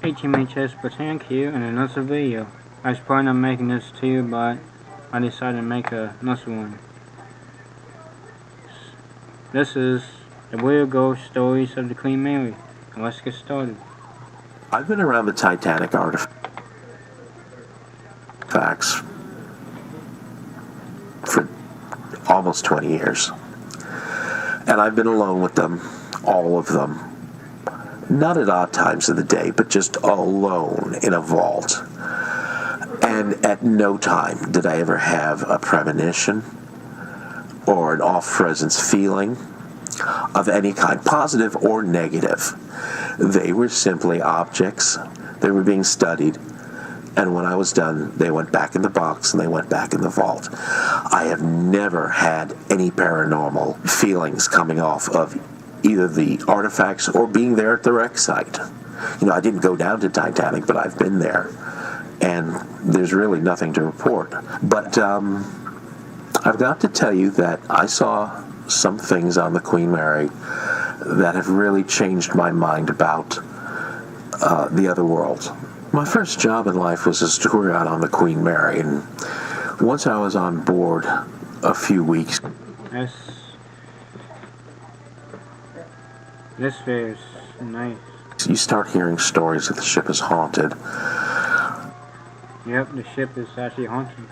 Hey TMHS, Batank here in another video. I was planning on making this too, but I decided to make another one. This is the Real Ghost Stories of the Queen Mary. And let's get started. I've been around the Titanic artifacts for almost 20 years. And I've been alone with them, all of them. Not at odd times of the day, but just alone in a vault. And at no time did I ever have a premonition or an off-presence feeling of any kind, positive or negative. They were simply objects. They were being studied. And when I was done, they went back in the box and they went back in the vault. I have never had any paranormal feelings coming off of either the artifacts or being there at the wreck site. You know, I didn't go down to Titanic, but I've been there. And there's really nothing to report. But I've got to tell you that I saw some things on the Queen Mary that have really changed my mind about the other world. My first job in life was as a tour guide on the Queen Mary, and once I was on board a few weeks. This is nice. You start hearing stories that the ship is haunted. Yep, the ship is actually haunted.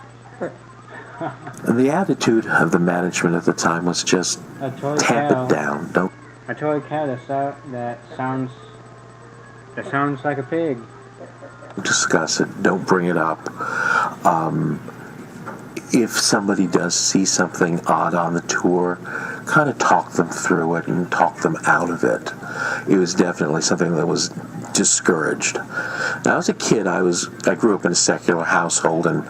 And the attitude of the management at the time was just tamp it down. Don't. I told a cat that sounds like a pig. Discuss it. Don't bring it up. If somebody does see something odd on the tour, kind of talk them through it and talk them out of it. It was definitely something that was discouraged. Now, as a kid, I grew up in a secular household, and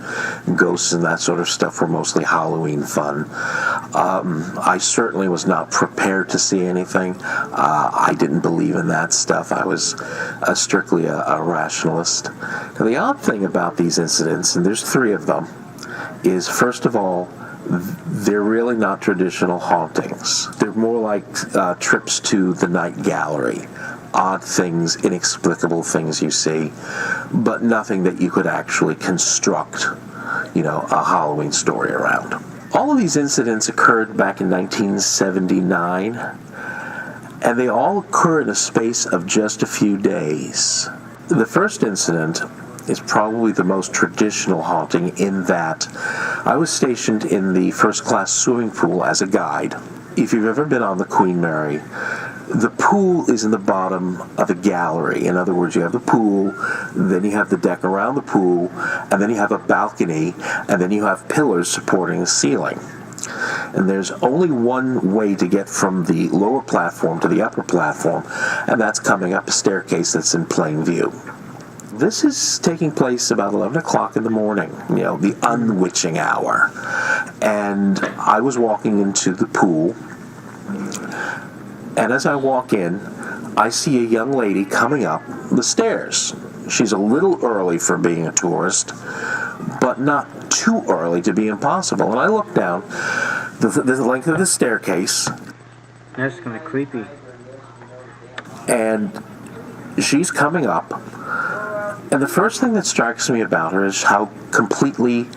ghosts and that sort of stuff were mostly Halloween fun. I certainly was not prepared to see anything. I didn't believe in that stuff. I was strictly a rationalist. Now, the odd thing about these incidents, and there's 3 of them, is, first of all, they're really not traditional hauntings. They're more like trips to the night gallery. Odd things, inexplicable things you see, but nothing that you could actually construct, a Halloween story around. All of these incidents occurred back in 1979, and they all occur in a space of just a few days. The first incident is probably the most traditional haunting in that I was stationed in the first-class swimming pool as a guide. If you've ever been on the Queen Mary, the pool is in the bottom of a gallery. In other words, you have the pool, then you have the deck around the pool, and then you have a balcony, and then you have pillars supporting the ceiling. And there's only one way to get from the lower platform to the upper platform, and that's coming up a staircase that's in plain view. This is taking place about 11 o'clock in the morning, the unwitching hour. And I was walking into the pool, and as I walk in, I see a young lady coming up the stairs. She's a little early for being a tourist, but not too early to be impossible. And I look down the length of the staircase. That's kind of creepy. And she's coming up. And the first thing that strikes me about her is how completely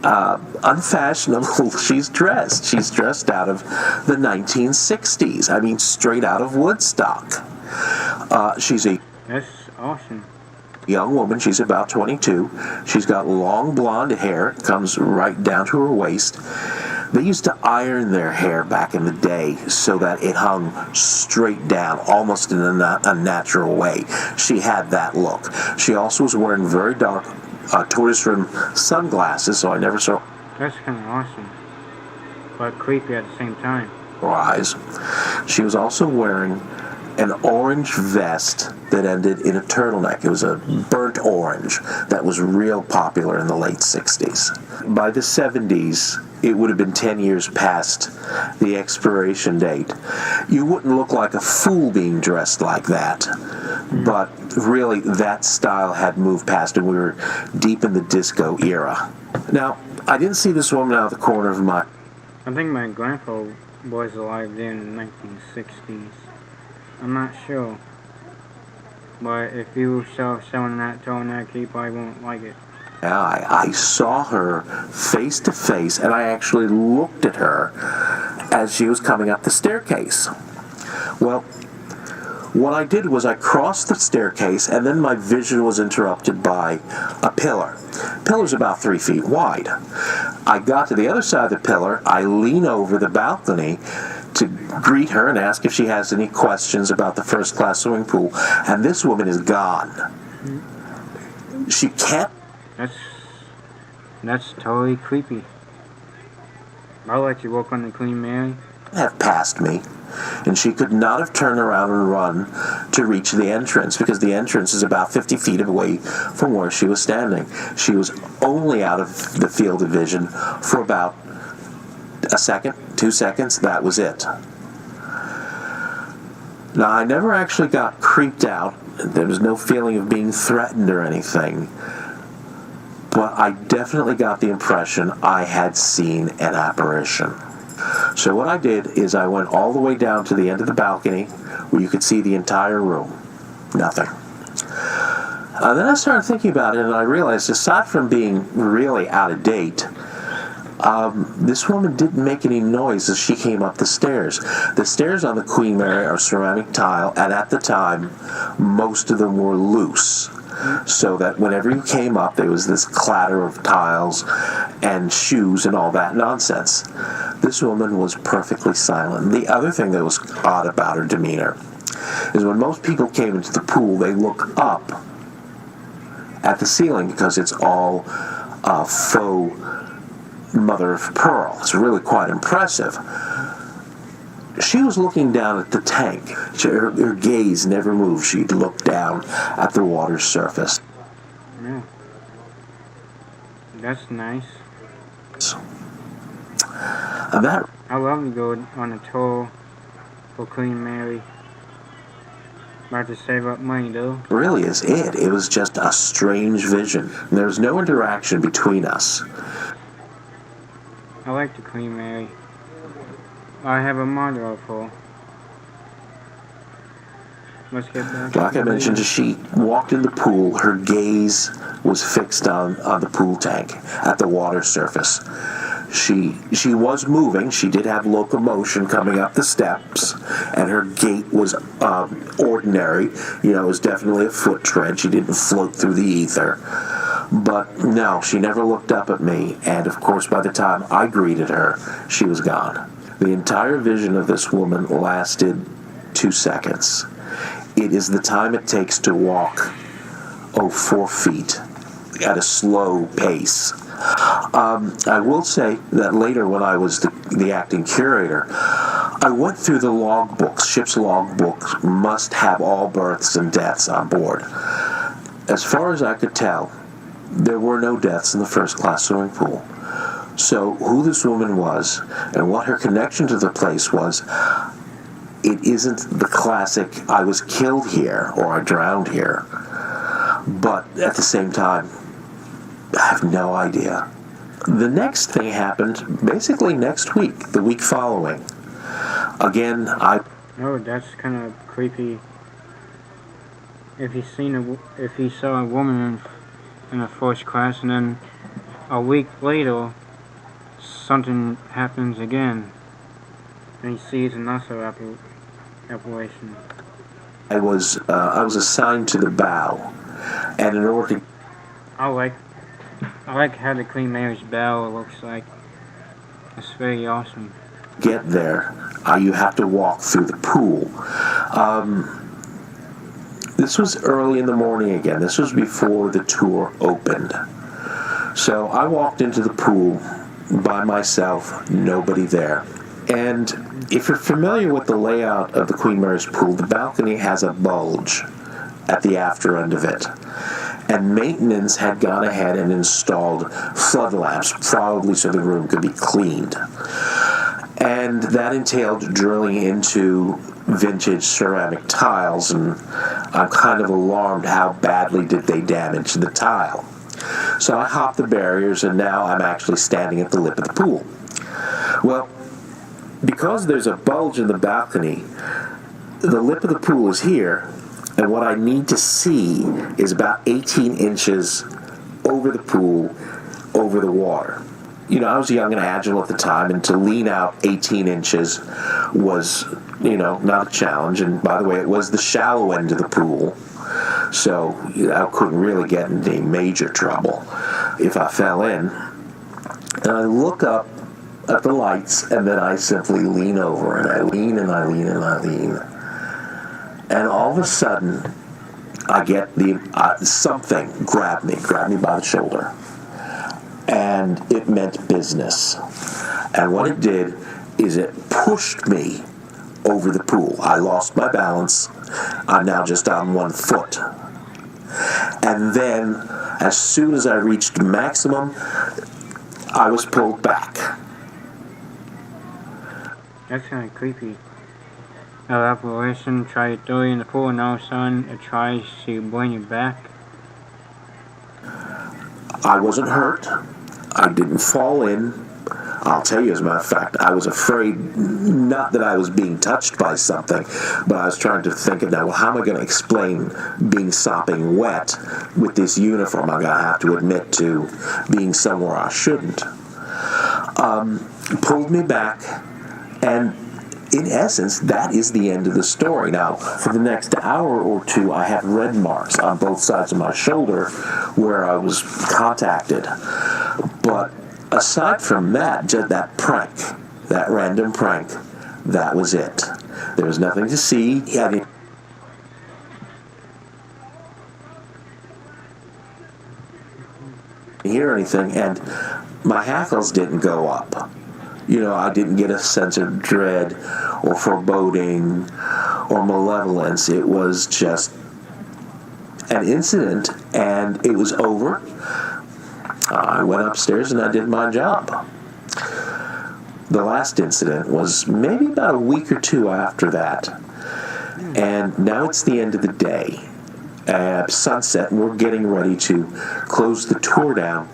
unfashionable she's dressed. She's dressed out of the 1960s. I mean, straight out of Woodstock. That's awesome. Young woman. She's about 22. She's got long blonde hair. It comes right down to her waist. They used to iron their hair back in the day so that it hung straight down, almost in a natural way. She had that look. She also was wearing very dark tortoise rim sunglasses, so I never saw. That's kind of awesome, but creepy at the same time. Her eyes. She was also wearing an orange vest that ended in a turtleneck. It was a burnt orange that was real popular in the late 60s. By the 70s, it would have been 10 years past the expiration date. You wouldn't look like a fool being dressed like that, but really that style had moved past, and we were deep in the disco era. Now, I didn't see this woman out of the corner of my... I think my grandpa was alive then in the 1960s. I'm not sure. But if you saw someone that tall and that you probably won't like it. I saw her face to face, and I actually looked at her as she was coming up the staircase. Well, what I did was I crossed the staircase, and then my vision was interrupted by a pillar. The pillar's about 3 feet wide. I got to the other side of the pillar. I lean over the balcony to greet her and ask if she has any questions about the first-class swimming pool, and this woman is gone. She can't. That's totally creepy. I'll let you walk on the Queen Mary. Have passed me, and she could not have turned around and run to reach the entrance, because the entrance is about 50 feet away from where she was standing. She was only out of the field of vision for about a second, 2 seconds. That was it. Now, I never actually got creeped out. There was no feeling of being threatened or anything. But I definitely got the impression I had seen an apparition. So what I did is I went all the way down to the end of the balcony where you could see the entire room. Nothing. Then I started thinking about it, and I realized, aside from being really out of date, this woman didn't make any noise as she came up the stairs. The stairs on the Queen Mary are ceramic tile, and at the time, most of them were loose. So that whenever you came up, there was this clatter of tiles and shoes and all that nonsense. This woman was perfectly silent. The other thing that was odd about her demeanor is when most people came into the pool, they look up at the ceiling because it's all faux mother of pearl. It's really quite impressive. She was looking down at the tank. Her gaze never moved. She'd look down at the water's surface. Yeah. That's nice. I love to go on a tour for Queen Mary. About to save up money, though. Really is it. It was just a strange vision. There was no interaction between us. I like the Queen Mary. I have a model for. Let's get back. Like I mentioned, as she walked in the pool, her gaze was fixed on the pool tank at the water surface. She was moving. She did have locomotion coming up the steps, and her gait was ordinary. You know, it was definitely a foot tread. She didn't float through the ether. But no, she never looked up at me, and of course by the time I greeted her, she was gone. The entire vision of this woman lasted 2 seconds. It is the time it takes to walk, 4 feet at a slow pace. I will say that later, when I was the acting curator, I went through the logbooks. Ship's logbooks must have all births and deaths on board. As far as I could tell, there were no deaths in the first-class swimming pool. So who this woman was and what her connection to the place was, it isn't the classic, I was killed here or I drowned here. But at the same time, I have no idea. The next thing happened basically next week, the week following. Again, Oh, that's kind of creepy. If you saw a woman in the first class, and then a week later something happens again, and you see it's another apparition. I was assigned to the bow, and in order to I like how the Queen Mary's bow looks like. It's very awesome. get there, you have to walk through the pool. This was early in the morning again. This was before the tour opened. So I walked into the pool by myself, nobody there. And if you're familiar with the layout of the Queen Mary's pool, the balcony has a bulge at the after end of it. And maintenance had gone ahead and installed flood lamps, probably so the room could be cleaned. And that entailed drilling into vintage ceramic tiles, and I'm kind of alarmed how badly did they damage the tile. So I hopped the barriers, and now I'm actually standing at the lip of the pool. Well, because there's a bulge in the balcony, the lip of the pool is here, And what I need to see is about 18 inches over the pool, over the water. You know, I was young and agile at the time, and to lean out 18 inches was, not a challenge. And by the way, it was the shallow end of the pool, so I couldn't really get into any major trouble if I fell in. And I look up at the lights, and then I simply lean over, and I lean, and I lean, and I lean. And all of a sudden, I get something grabbed me by the shoulder. And it meant business. And what it did is it pushed me over the pool. I lost my balance. I'm now just on one foot. And then, as soon as I reached maximum, I was pulled back. That's kind of creepy. An apparition tried to throw you in the pool, and all of a sudden it tries to bring you back. I wasn't hurt. I didn't fall in. I'll tell you, as a matter of fact, I was afraid, not that I was being touched by something, but I was trying to think of now, well, how am I going to explain being sopping wet with this uniform? I'm going to have to admit to being somewhere I shouldn't. Pulled me back, and in essence, that is the end of the story. Now, for the next hour or two, I had red marks on both sides of my shoulder where I was contacted. But aside from that, just that prank, that random prank, that was it. There was nothing to see. I didn't hear anything, and my hackles didn't go up. I didn't get a sense of dread or foreboding or malevolence. It was just an incident, and it was over. I went upstairs and I did my job. The last incident was maybe about a week or two after that. And now it's the end of the day. At sunset, we're getting ready to close the tour down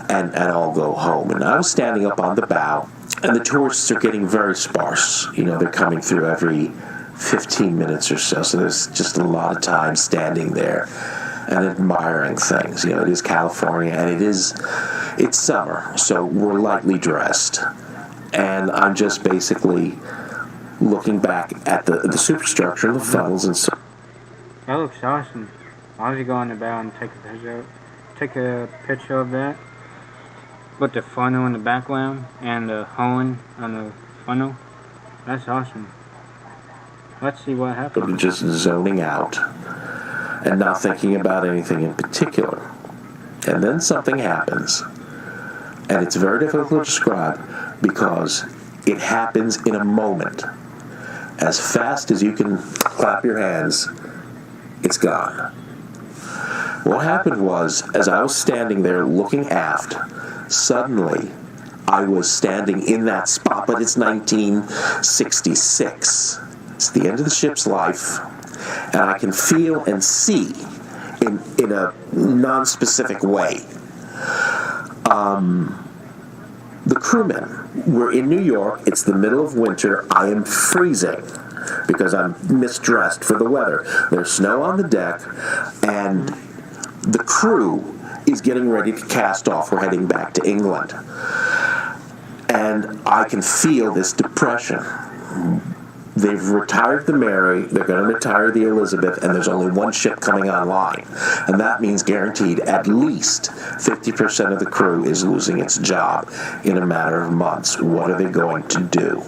and all go home. And I was standing up on the bow, and the tourists are getting very sparse. They're coming through every 15 minutes or so there's just a lot of time standing there and admiring things. It is California, and it's summer, so we're lightly dressed. And I'm just basically looking back at the superstructure and the funnels and so. That looks awesome. Why don't you go on the bow and take a picture of that? With the funnel in the background and the horn on the funnel. That's awesome. Let's see what happens. Just zoning out and not thinking about anything in particular. And then something happens. And it's very difficult to describe because it happens in a moment. As fast as you can clap your hands, it's gone. What happened was, as I was standing there looking aft, suddenly I was standing in that spot, but it's 1966. It's the end of the ship's life, and I can feel and see in a non-specific way. The crewmen were in New York. It's the middle of winter. I am freezing because I'm misdressed for the weather. There's snow on the deck, and the crew is getting ready to cast off. We're heading back to England. And I can feel this depression. They've retired the Mary, they're going to retire the Elizabeth, and there's only one ship coming online. And that means guaranteed at least 50% of the crew is losing its job in a matter of months. What are they going to do?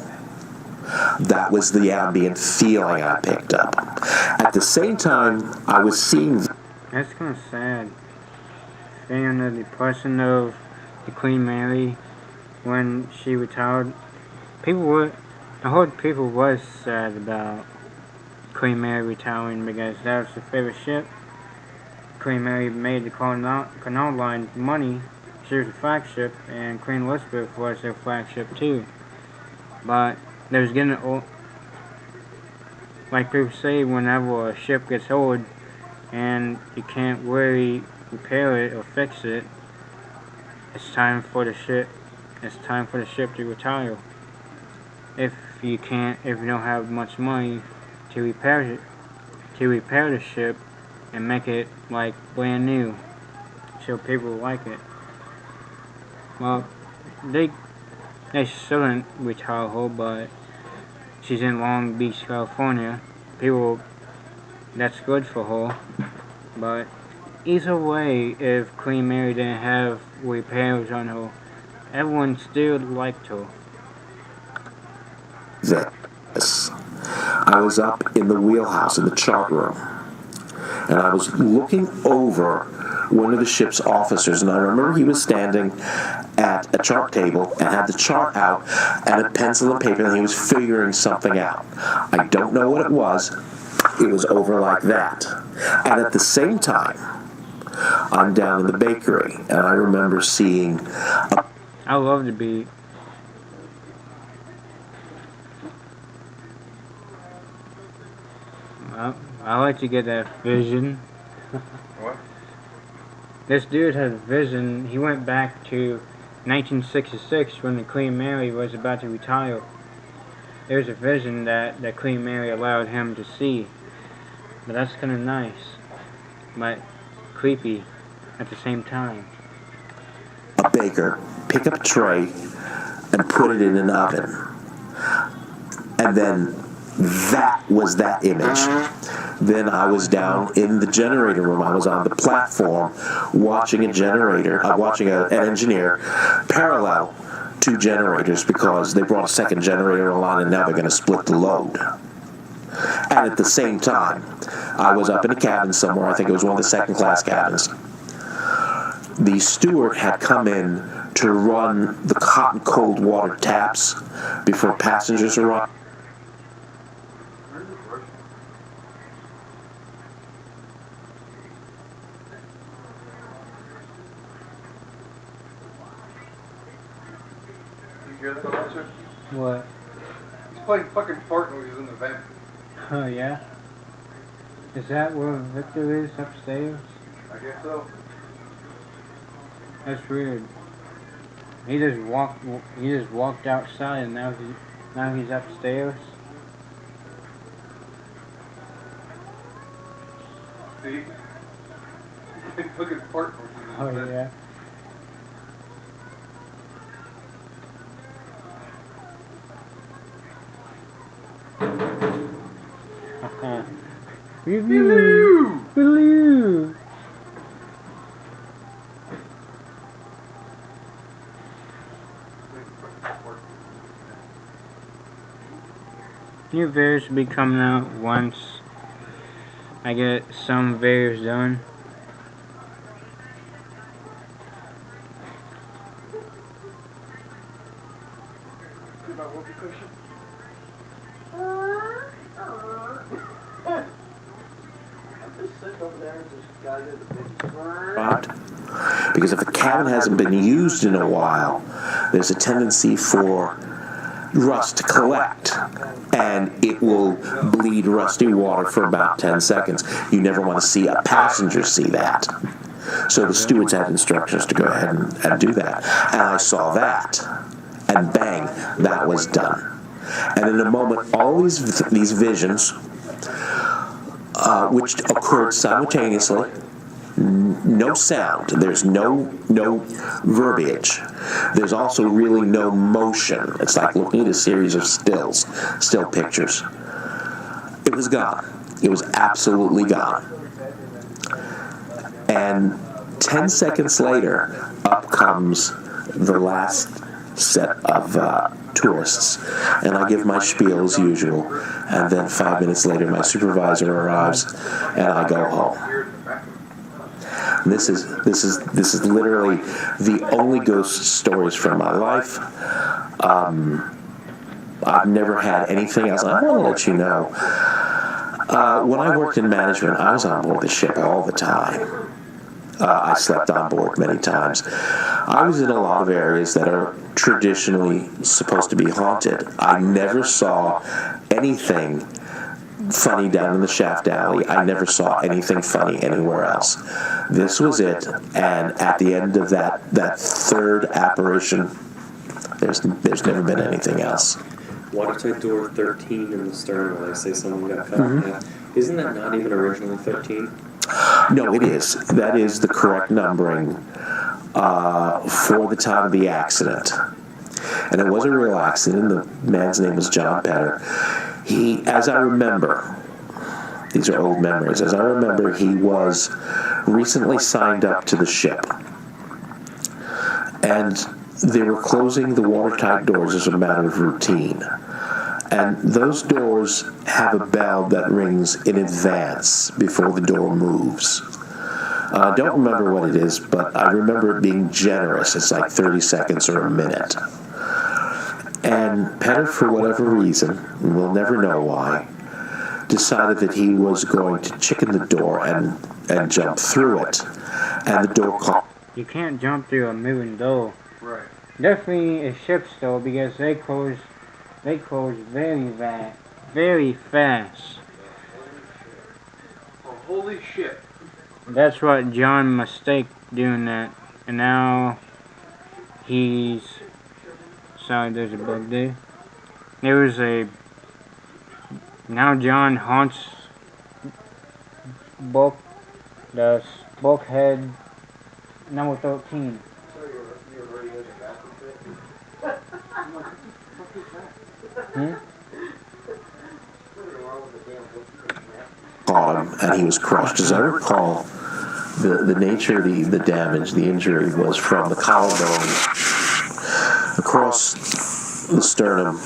That was the ambient feeling I picked up. At the same time, I was seeing. That's kind of sad. Seeing the depression of the Queen Mary when she retired. I heard people was sad about Queen Mary retiring because that was her favorite ship. Queen Mary made the Canal Line money. She was a flagship, and Queen Elizabeth was their flagship too. But they was getting old. Like people say, whenever a ship gets old and you can't really repair it or fix it, it's time for the ship to retire. If you don't have much money to repair it, to repair the ship and make it like brand new, so people like it. Well, they shouldn't retire her, but she's in Long Beach, California. People, that's good for her. But either way, if Queen Mary didn't have repairs on her, everyone still liked her. This. I was up in the wheelhouse in the chart room, and I was looking over one of the ship's officers, and I remember he was standing at a chart table and had the chart out and a pencil and paper, and he was figuring something out. I don't know what it was. It was over like that. And at the same time, I'm down in the bakery, and I remember seeing I love the beat. Well, I like to get that vision. What? This dude had a vision. He went back to 1966 when the Queen Mary was about to retire. There's a vision that Queen Mary allowed him to see. But that's kind of nice. But creepy at the same time. a baker pick up a tray and put it in an oven. And then that was that image. Then I was down in the generator room. I was on the platform watching a generator, watching an engineer parallel two generators because they brought a second generator online and now they're going to split the load. And at the same time, I was up in a cabin somewhere. I think it was one of the second-class cabins. The steward had come in to run the hot and cold water taps before passengers arrived. You hear that, Alexa? What? He's playing fucking fart noises in the vent. Oh, yeah? Is that where Victor is upstairs? I guess so. That's weird. He just walked outside and now he's upstairs. See? He's fucking fart noises in the Oh, vent. yeah. Hello! Hello! New videos will be coming out once I get some videos done. Because if the cabin hasn't been used in a while, there's a tendency for rust to collect, and it will bleed rusty water for about 10 seconds. You never want to see a passenger see that. So the stewards had instructions to go ahead and do that. And I saw that, and bang, that was done. And in a moment, all these visions, which occurred simultaneously, no sound, there's no verbiage, there's also really no motion. It's like looking at a series of still pictures. It was gone. It was absolutely gone. And 10 seconds later, up comes the last set of tourists, and I give my spiel as usual, and then 5 minutes later my supervisor arrives and I go home. This is literally the only ghost stories from my life. I've never had anything else. I want to let you know, when I worked in management, I was on board the ship all the time. I slept on board many times. I was in a lot of areas that are traditionally supposed to be haunted. I never saw anything funny down in the shaft alley. I never saw anything funny anywhere else. This was it, and at the end of that third apparition, there's never been anything else. Watertight door 13 in the stern, when I say someone got caught. Yeah. Isn't that not even originally 13? No, it is. That is the correct numbering for the time of the accident. And it was a real accident. The man's name was John Petter. He, as I remember, these are old memories, as I remember, he was recently signed up to the ship. And they were closing the watertight doors as a matter of routine. And those doors have a bell that rings in advance before the door moves. I don't remember what it is, but I remember it being generous. It's like 30 seconds or a minute. And Petter, for whatever reason, and we'll never know why, decided that he was going to chicken the door and jump through it. And the door caught. You can't jump through a moving door. Right. Definitely a ship's door because they close very fast. Oh, holy shit. That's what John mistaked doing that. And now he's... Sorry, there's a bug there. Now John haunts the bulkhead number 13. Caught him, and he was crushed. As I recall, the nature of the damage, the injury, was from the collarbone across the sternum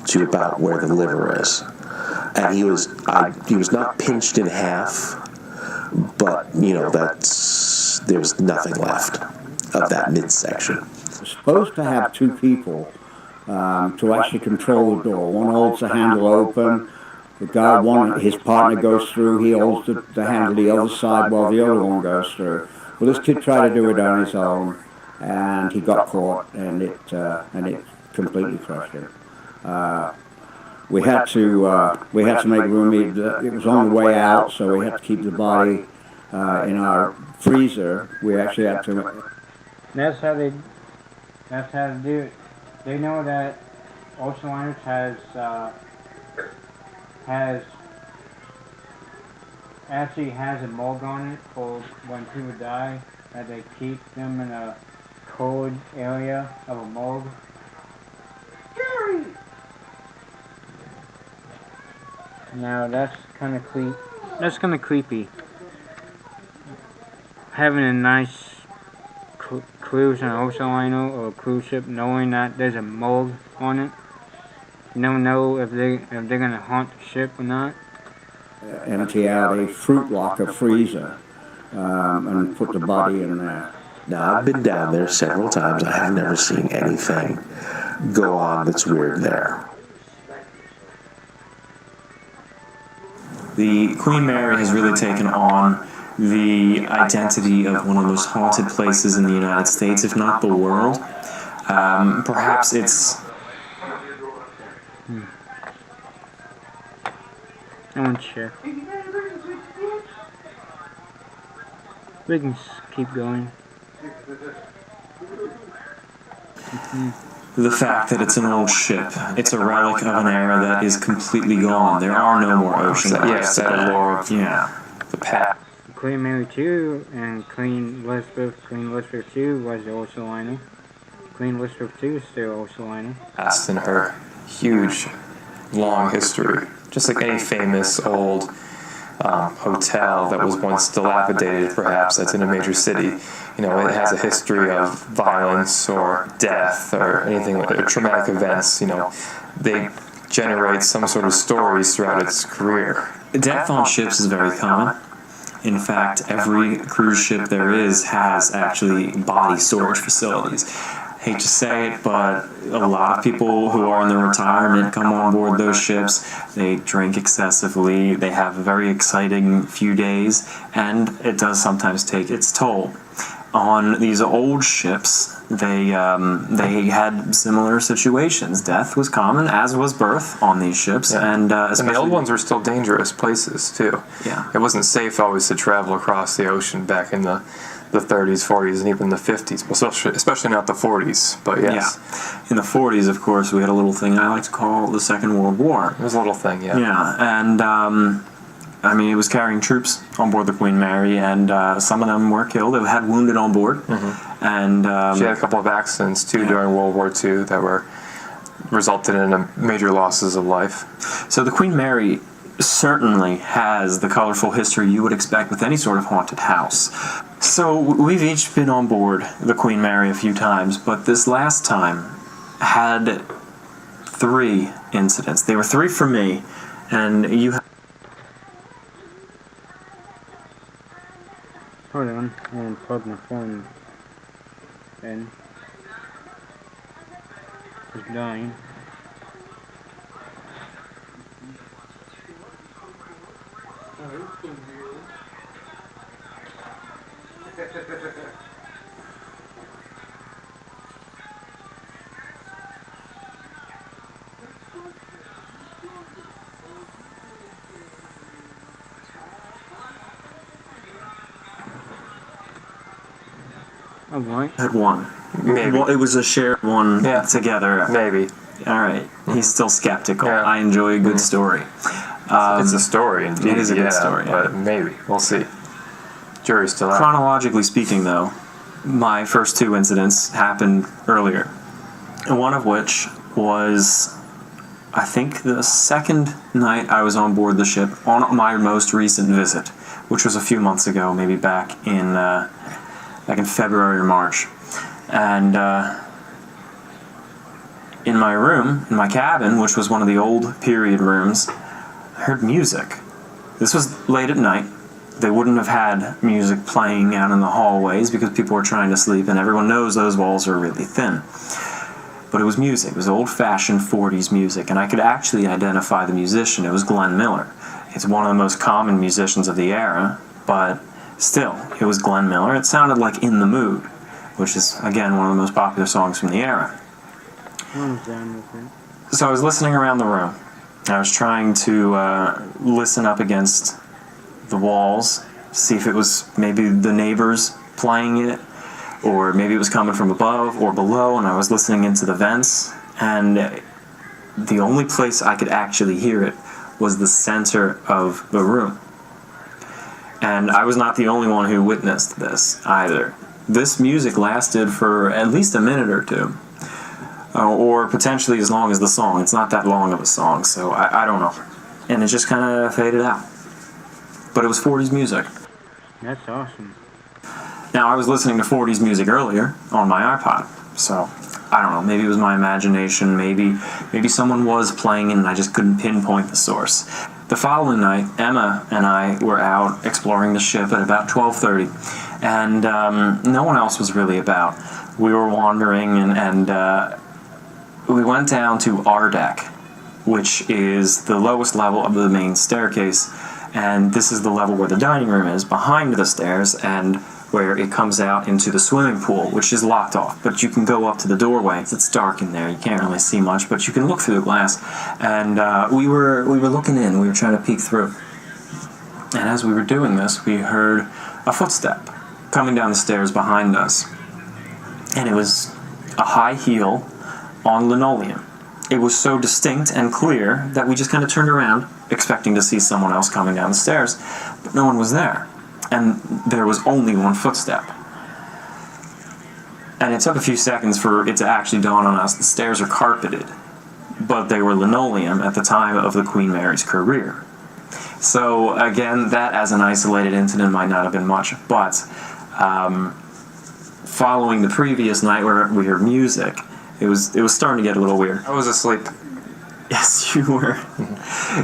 to about where the liver is. And he was not pinched in half, but there was nothing left of that midsection. We're supposed to have two people to actually control the door. One holds the handle open. The guy, his partner goes through. He holds the handle the other side while the other one goes through. Well, this kid tried to do it on his own, and he got caught, and it completely crushed him. We had to make room. It was on the way out, so we had to keep the body in our freezer. We actually had to. That's how to do it. They know that Ocean Liners has a morgue on it for when people die, that they keep them in a cold area of a morgue. Now that's kind of creepy. Having a nice cruise on an ocean liner or a cruise ship, knowing that there's a morgue on it. You never know if they're gonna haunt the ship or not. Empty out a fruit locker freezer and put the body in there. Now, I've been down there several times. I have never seen anything go on that's weird there. The Queen Mary has really taken on the identity of one of the most haunted places in the United States, if not the world. Perhaps it's... I want to check. We can keep going. The fact that it's an old ship. It's a relic of an era that is completely gone. There are no more ocean liners. That allure of the past. Queen Mary 2 and Queen Elizabeth 2 was the ocean liner. Queen Elizabeth 2 is still ocean liner. past in her huge, long history. Just like any famous old hotel that was once dilapidated, perhaps, that's in a major city. You know, it has a history of violence or death or anything, or traumatic events. You know, they generate some sort of stories throughout its career. Death on ships is very common. In fact, every cruise ship there is has actually body storage facilities. Hate to say it, but a lot of people who are in their retirement come on board those ships. They drink excessively. They have a very exciting few days, and it does sometimes take its toll. On these old ships, they had similar situations. Death was common, as was birth on these ships, and the old ones were still dangerous places too. Yeah, it wasn't safe always to travel across the ocean back in the 30s, 40s, and even the 50s, especially not the 40s. But yes, yeah. In the 40s, of course, we had a little thing I like to call the Second World War. It was a little thing, yeah. Yeah, and I mean, it was carrying troops on board the Queen Mary, and some of them were killed. They had wounded on board. And She had a couple of accidents, too, during World War II that resulted in major losses of life. So the Queen Mary certainly has the colorful history you would expect with any sort of haunted house. So we've each been on board the Queen Mary a few times, but this last time had 3 incidents. They were 3 for me, and you have... Hold on, I'm gonna plug my phone in. It's dying. Alright. Had one. Maybe. Well, it was a shared one together. Maybe. All right. He's still skeptical. Yeah. I enjoy a good story. It's a story, indeed. It is a good story, But maybe. We'll see. Jury's still out. Chronologically speaking, though, my first 2 incidents happened earlier. One of which was, I think, the second night I was on board the ship on my most recent visit, which was a few months ago, maybe back in February or March. And in my room, in my cabin, which was one of the old period rooms, I heard music. This was late at night. They wouldn't have had music playing out in the hallways because people were trying to sleep, and everyone knows those walls are really thin. But it was music. It was old-fashioned 40s music, and I could actually identify the musician. It was Glenn Miller. It's one of the most common musicians of the era, but still, it was Glenn Miller. It sounded like In the Mood, which is, again, one of the most popular songs from the era. I'm down with it. So I was listening around the room. I was trying to listen up against the walls, see if it was maybe the neighbors playing it, or maybe it was coming from above or below, and I was listening into the vents, and the only place I could actually hear it was the center of the room. And I was not the only one who witnessed this either. This music lasted for at least a minute or 2. Or potentially as long as the song. It's not that long of a song, so I don't know. And it just kind of faded out. But it was 40s music. That's awesome. Now, I was listening to 40s music earlier on my iPod, so I don't know. Maybe it was my imagination. Maybe someone was playing it and I just couldn't pinpoint the source. The following night, Emma and I were out exploring the ship at about 12:30, and no one else was really about. We were wandering, and we went down to our deck, which is the lowest level of the main staircase, and this is the level where the dining room is, behind the stairs, and where it comes out into the swimming pool, which is locked off, but you can go up to the doorway. It's dark in there, you can't really see much, but you can look through the glass. And we were looking in, we were trying to peek through. And as we were doing this, we heard a footstep coming down the stairs behind us. And it was a high heel on linoleum. It was so distinct and clear that we just kind of turned around, expecting to see someone else coming down the stairs, but no one was there. And there was only one footstep. And it took a few seconds for it to actually dawn on us. The stairs are carpeted, but they were linoleum at the time of the Queen Mary's career. So again, that as an isolated incident might not have been much, but following the previous night where we heard music, it was starting to get a little weird. I was asleep. Yes, you were.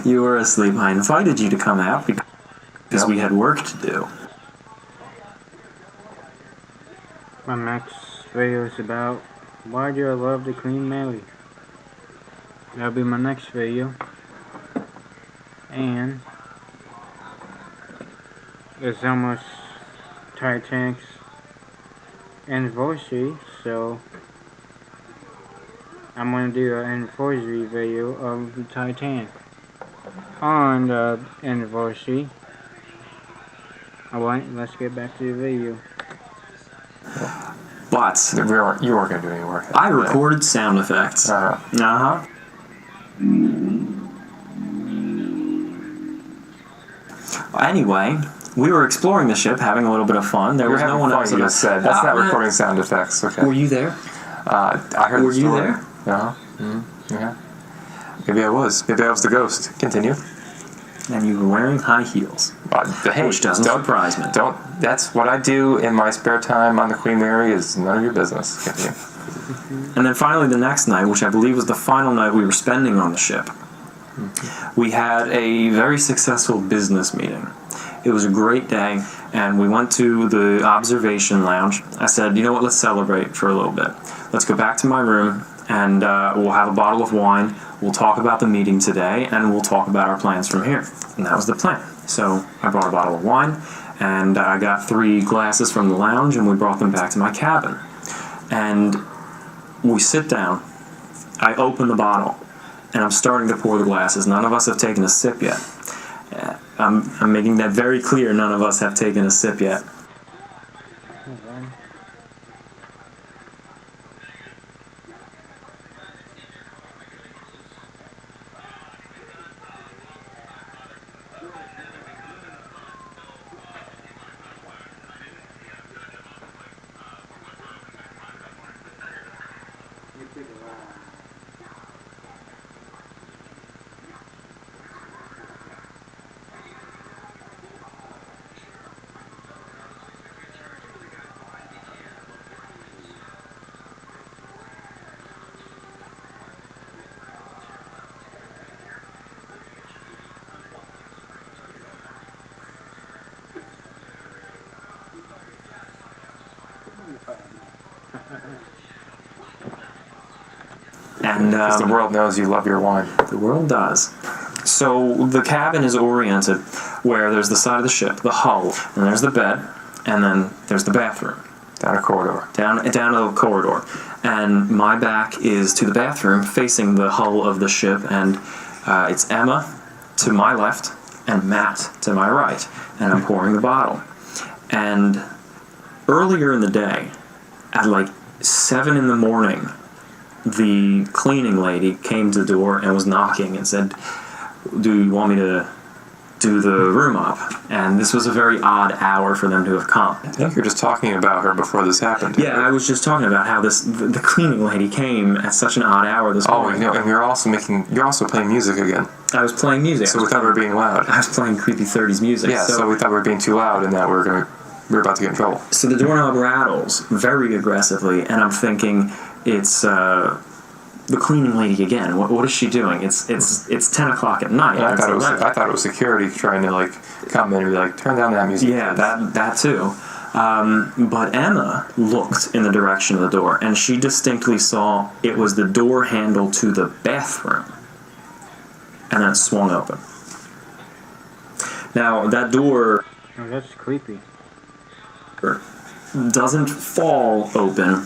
You were asleep. I invited you to come out because we had work to do. My next video is about why do I love the Queen Mary. That'll be my next video. And it's almost Titanic's anniversary, so I'm going to do an anniversary video of the Titanic on the anniversary. Alright, let's get back to the video. But You weren't going to do any work. I recorded sound effects. Uh-huh. Anyway, we were exploring the ship, having a little bit of fun. There was no one else. You just said that's not recording sound effects. Okay. Were you there? I heard Were the you story. there? Yeah. Maybe I was. Maybe I was the ghost. Continue. And you were wearing high heels. Hey, Which doesn't surprise me. That's what I do in my spare time on the Queen Mary. Is none of your business. Continue. And then finally the next night, which I believe was the final night we were spending on the ship, we had a very successful business meeting. It was a great day, and we went to the observation lounge. I said, you know what, let's celebrate for a little bit. Let's go back to my room, and we'll have a bottle of wine. We'll talk about the meeting today, and we'll talk about our plans from here. And that was the plan. So I brought a bottle of wine, and I got 3 glasses from the lounge, and we brought them back to my cabin. And we sit down. I open the bottle, and I'm starting to pour the glasses. None of us have taken a sip yet. I'm making that very clear. None of us have taken a sip yet. And Because the world knows you love your wine. the world does. So the cabin is oriented where there's the side of the ship, the hull, and there's the bed, and then there's the bathroom. Down a corridor. Down a corridor. And my back is to the bathroom, facing the hull of the ship, and it's Emma to my left and Matt to my right, and I'm pouring the bottle. And earlier in the day, at like 7 in the morning, the cleaning lady came to the door and was knocking and said, do you want me to do the room up? And this was a very odd hour for them to have come. I think you're just talking about her before this happened. Yeah, I was just talking about how the cleaning lady came at such an odd hour this morning. And you're also playing music again. I was playing music. So we thought we were being loud. I was playing creepy 30s music. Yeah, so we thought we were being too loud and that we were about to get in trouble. So the doorknob rattles very aggressively, and I'm thinking it's the cleaning lady again. What is she doing? It's 10 o'clock at night. And I thought it was security trying to like come in and be like, turn down that music. Yeah, that too. But Emma looked in the direction of the door, and she distinctly saw it was the door handle to the bathroom, and then it swung open. Now that door. Oh, that's creepy. Doesn't fall open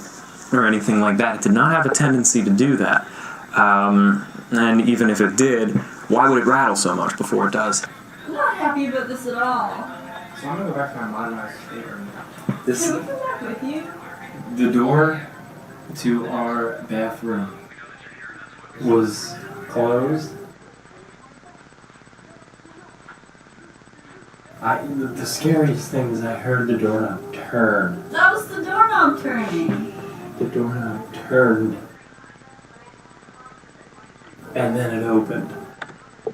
or anything like that. It did not have a tendency to do that. And even if it did, why would it rattle so much before it does? I'm not happy about this at all. So I'm gonna go back to my modernized stateroom now. Can we come back with you? The door to our bathroom was closed. The scariest thing is I heard the doorknob turn. That was the doorknob turning. The doorknob turned. And then it opened.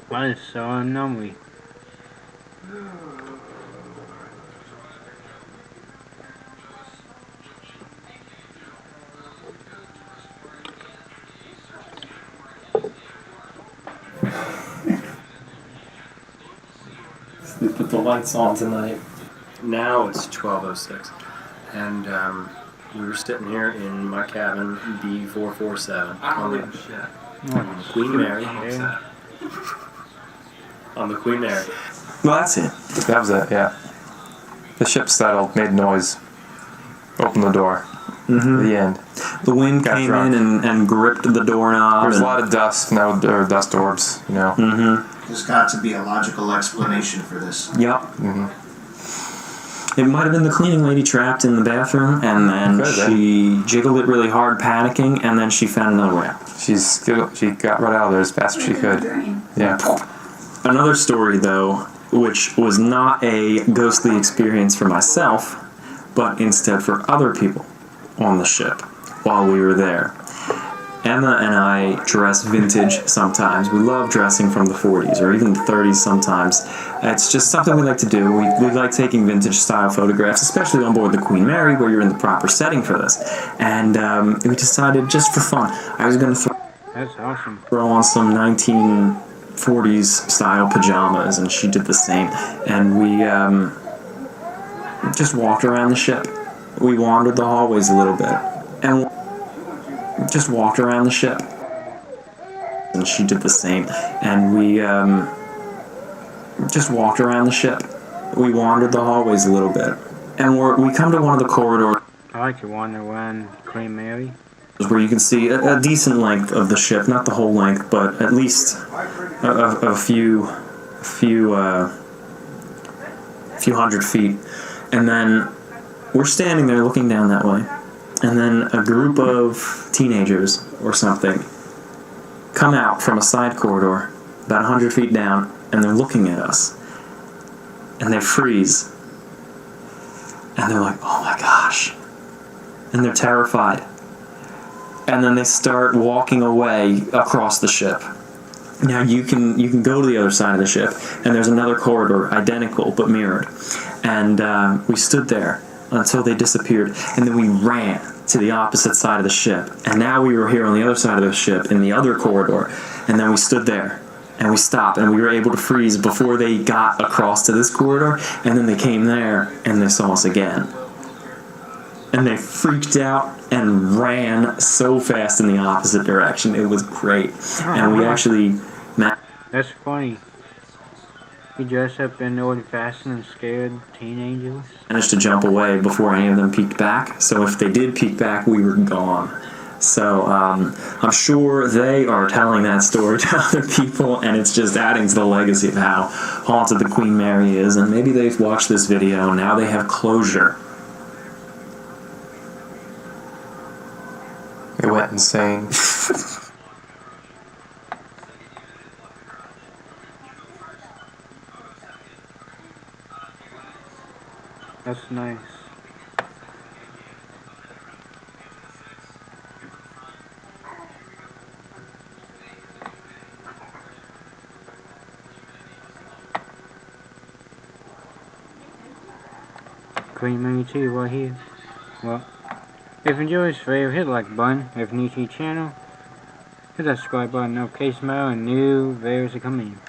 That is so unnerving. They put the lights on tonight. Now it's 12:06, and we were sitting here in my cabin, B447, on the Queen Mary. On the Queen Mary. Well, that's it. That was it, yeah. The ship settled, made noise, opened the door. Mm-hmm. The end. The wind Got came drunk. in and gripped the doorknob. There's a lot of dust, or dust orbs, you know. Mm-hmm. There's got to be a logical explanation for this. Yep. Mm-hmm. It might have been the cleaning lady trapped in the bathroom, and then she jiggled it really hard, panicking, and then she found another way out. She got right out of there as fast as she could. Yeah. Another story, though, which was not a ghostly experience for myself, but instead for other people on the ship while we were there. Emma and I dress vintage sometimes. We love dressing from the 40s or even the 30s sometimes. It's just something we like to do. We like taking vintage style photographs, especially on board the Queen Mary where you're in the proper setting for this. And we decided just for fun, I was going to That's awesome. throw on some 1940s style pajamas, and she did the same. And we just walked around the ship. We wandered the hallways a little bit. And just walked around the ship. And she did the same. And we just walked around the ship. We wandered the hallways a little bit. And we come to one of the corridors. I like to wander around Queen Mary. Where you can see a decent length of the ship, not the whole length, but at least a few hundred feet. And then we're standing there looking down that way. And then a group of teenagers or something come out from a side corridor about 100 feet down, and they're looking at us. And they freeze. And they're like, oh my gosh. And they're terrified. And then they start walking away across the ship. Now you can go to the other side of the ship, and there's another corridor, identical but mirrored. And we stood there until they disappeared, and then we ran to the opposite side of the ship. And now we were here on the other side of the ship in the other corridor, and then we stood there and we stopped, and we were able to freeze before they got across to this corridor, and then they came there and they saw us again. And they freaked out and ran so fast in the opposite direction. It was great. And we actually... That's funny. You dress up in old-fashioned and scared teenagers. Managed to jump away before any of them peeked back. So if they did peek back, we were gone. So I'm sure they are telling that story to other people, and it's just adding to the legacy of how haunted the Queen Mary is. And maybe they've watched this video, and now they have closure. It went insane. That's nice. Queen Mary 2 right here. Well, if you enjoyed this video, hit the like button. If you're new to the channel, hit that subscribe button, notification bell, and new videos are coming.